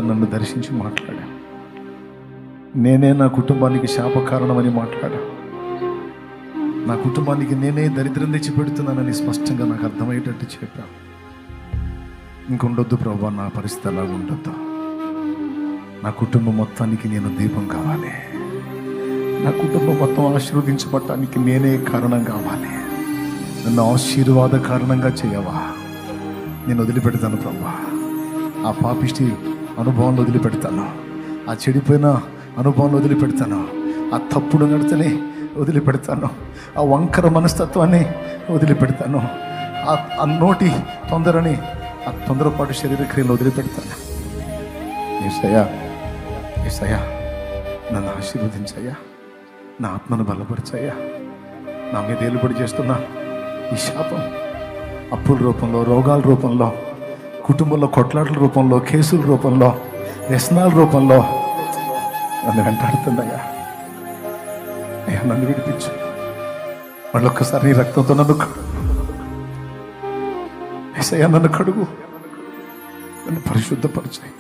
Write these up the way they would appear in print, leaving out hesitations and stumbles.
నన్ను దర్శించి మాట్లాడా. నేనే నా కుటుంబానికి శాప కారణమని మాట్లాడా. నా కుటుంబానికి నేనే దరిద్రం తెచ్చి పెడుతున్నానని స్పష్టంగా నాకు అర్థమయ్యేటట్టు చెప్పా. ఇంకొండొద్దు ప్రభా, నా పరిస్థితి అలాగ ఉండొద్దు. నా కుటుంబం మొత్తానికి నేను దీపం కావాలి. నా కుటుంబం మొత్తం ఆశీర్వదించబడటానికి నేనే కారణం కావాలి. నన్ను ఆశీర్వాద కారణంగా చేయవా. నేను వదిలిపెడతాను ప్రభా. ఆ పాపిష్టి అనుభవాన్ని వదిలిపెడతాను. ఆ చెడిపోయిన అనుభవాన్ని వదిలిపెడతాను. ఆ తప్పుడు నడతని వదిలిపెడతాను. ఆ వంకర మనస్తత్వాన్ని వదిలిపెడతాను. ఆ నోటి తొందరని, ఆ తొందరపాటు శరీర క్రియలు వదిలిపెడతాను. యేసయ్యా, యేసయ్యా, నన్ను ఆశీర్వదించయ్యా. నా ఆత్మను బలపరచయ్యా. నా మీద ఏలుబడి చేస్తున్నా ఈ శాపం అప్పుల రూపంలో, రోగాల రూపంలో, కుటుంబంలో కొట్లాటల రూపంలో, కేసుల రూపంలో, వ్యసనాల రూపంలో నన్ను వెంటాడుతుందయ్యా. అయ్యా, నన్ను విడిపించు. మళ్ళొక్కసారి నీ రక్తంతో నన్ను యేసయ్యా, నన్ను కడుగు, నన్ను పరిశుద్ధపరచాయి.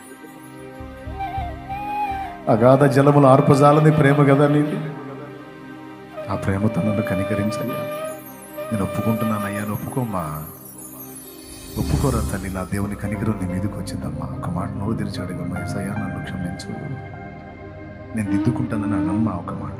అగాధ జలములు ఆర్పజాలని ప్రేమ కదా నీది. ఆ ప్రేమతో నన్ను కనికరించయ్యా. నేను ఒప్పుకుంటున్నానయ్యా. ఒప్పుకోమ్మా, ఒప్పుకోరా తల్లి. నా దేవుని కనికరం నీ మీదకి వచ్చిందమ్మా. ఒక మాట నోరు తెరిచి అడిగమ్మా, యేసయ్యా నన్ను క్షమించు, నేను దిద్దుకుంటానని అన్నమ్మా. ఒక మాట